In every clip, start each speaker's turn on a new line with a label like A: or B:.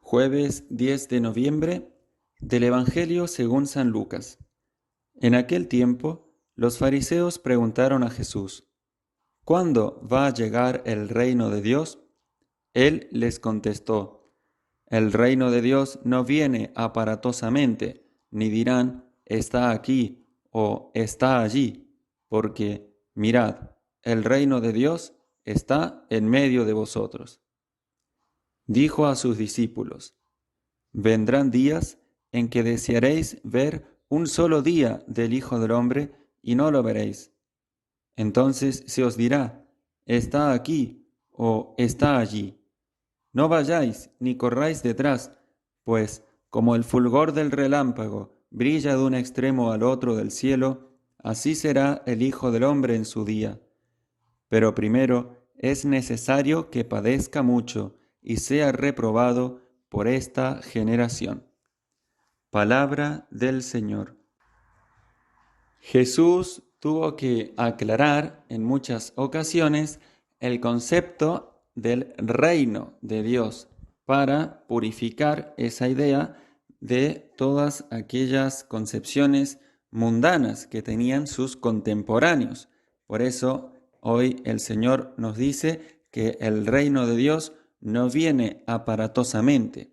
A: Jueves 10 de noviembre del Evangelio según San Lucas. En aquel tiempo, los fariseos preguntaron a Jesús: ¿Cuándo va a llegar el reino de Dios? Él les contestó: El reino de Dios no viene aparatosamente, ni dirán está aquí o está allí, porque mirad, el reino de Dios está en medio de vosotros. Dijo a sus discípulos: Vendrán días en que desearéis ver un solo día del Hijo del Hombre y no lo veréis. Entonces se os dirá: está aquí o está allí. No vayáis ni corráis detrás, pues como el fulgor del relámpago brilla de un extremo al otro del cielo, así será el Hijo del Hombre en su día. Pero primero es necesario que padezca mucho y sea reprobado por esta generación. Palabra del Señor. Jesús tuvo que aclarar en muchas ocasiones el concepto del reino de Dios para purificar esa idea de todas aquellas concepciones mundanas que tenían sus contemporáneos. Por eso hoy el Señor nos dice que el reino de Dios no viene aparatosamente.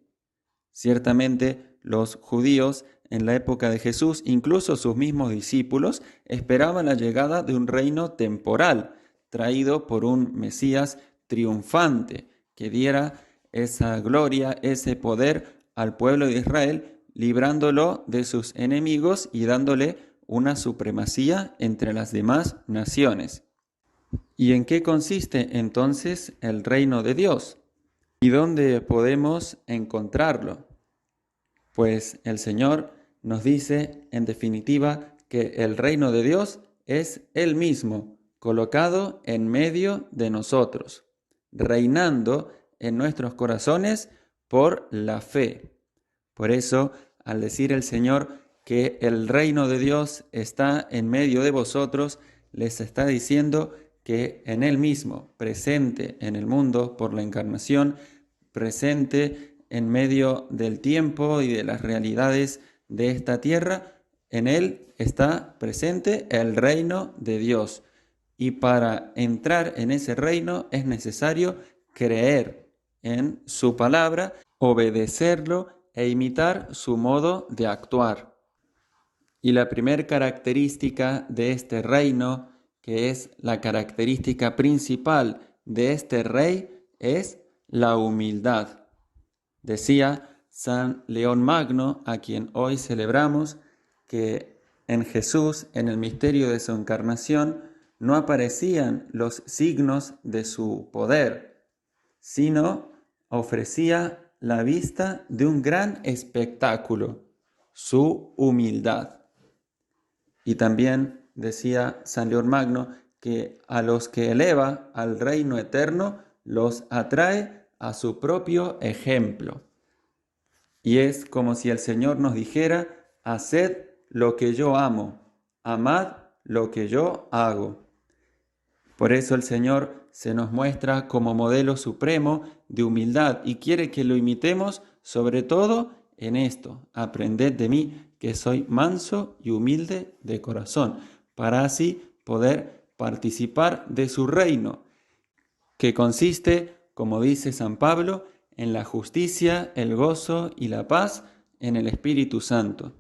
A: Ciertamente los judíos en la época de Jesús, incluso sus mismos discípulos, esperaban la llegada de un reino temporal, traído por un Mesías triunfante, que diera esa gloria, ese poder al pueblo de Israel, librándolo de sus enemigos y dándole una supremacía entre las demás naciones. ¿Y en qué consiste entonces el reino de Dios? ¿Y dónde podemos encontrarlo? Pues el Señor nos dice, en definitiva, que el reino de Dios es Él mismo, colocado en medio de nosotros, reinando en nuestros corazones por la fe. Por eso, al decir el Señor que el reino de Dios está en medio de vosotros, les está diciendo que en Él mismo, presente en el mundo por la encarnación, presente en medio del tiempo y de las realidades de esta tierra, en Él está presente el reino de Dios. Y para entrar en ese reino es necesario creer en su palabra, obedecerlo e imitar su modo de actuar. Y la primera característica de este reino, que es la característica principal de este rey, es la humildad. Decía San León Magno, a quien hoy celebramos, que en Jesús, en el misterio de su encarnación, no aparecían los signos de su poder, sino ofrecía la vista de un gran espectáculo, su humildad. Y también decía San León Magno que a los que eleva al reino eterno los atrae a su propio ejemplo. Y es como si el Señor nos dijera: haced lo que yo amo, amad lo que yo hago. Por eso el Señor se nos muestra como modelo supremo de humildad y quiere que lo imitemos, sobre todo en esto: aprended de mí, que soy manso y humilde de corazón, para así poder participar de su reino, que consiste, como dice San Pablo, en la justicia, el gozo y la paz en el Espíritu Santo.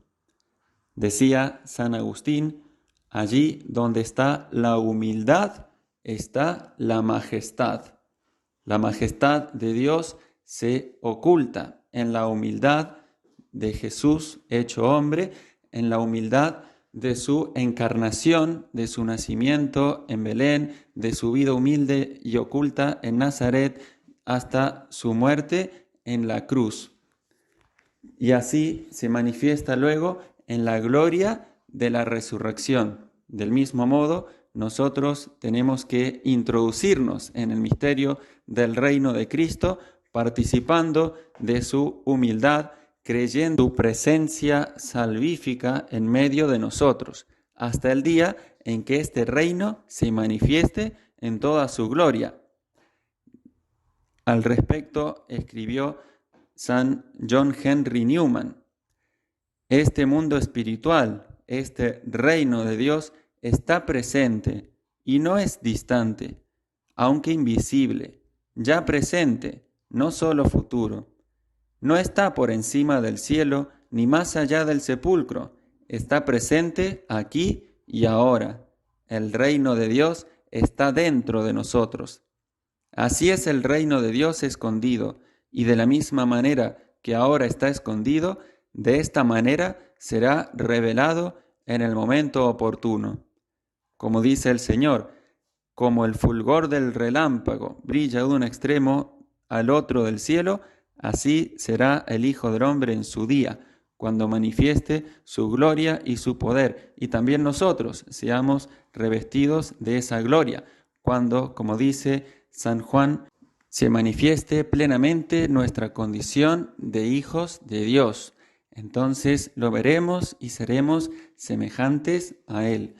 A: Decía San Agustín: allí donde está la humildad está la majestad. La majestad de Dios se oculta en la humildad de Jesús hecho hombre, en la humildad de su encarnación, de su nacimiento en Belén, de su vida humilde y oculta en Nazaret, hasta su muerte en la cruz. Y así se manifiesta luego en la gloria de la resurrección. Del mismo modo, nosotros tenemos que introducirnos en el misterio del reino de Cristo, participando de su humildad, creyendo su presencia salvífica en medio de nosotros, hasta el día en que este reino se manifieste en toda su gloria. Al respecto, escribió San John Henry Newman. Este mundo espiritual, este reino de Dios, está presente y no es distante, aunque invisible, ya presente, no solo futuro. No está por encima del cielo ni más allá del sepulcro, está presente aquí y ahora. El reino de Dios está dentro de nosotros. Así es el reino de Dios escondido, y de la misma manera que ahora está escondido, de esta manera será revelado en el momento oportuno. Como dice el Señor, como el fulgor del relámpago brilla de un extremo al otro del cielo, así será el Hijo del Hombre en su día, cuando manifieste su gloria y su poder. Y también nosotros seamos revestidos de esa gloria, cuando, como dice San Juan, se manifieste plenamente nuestra condición de hijos de Dios. Entonces lo veremos y seremos semejantes a Él.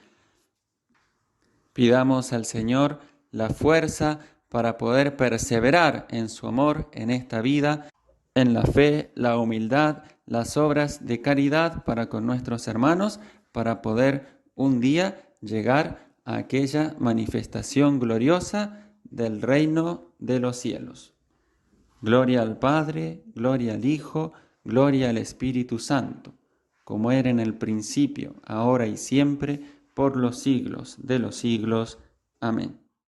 A: Pidamos al Señor la fuerza para poder perseverar en su amor en esta vida, en la fe, la humildad, las obras de caridad para con nuestros hermanos, para poder un día llegar a aquella manifestación gloriosa del reino de los cielos. Gloria al Padre, gloria al Hijo, gloria al Espíritu Santo, como era en el principio, ahora y siempre, por los siglos de los siglos. Amén.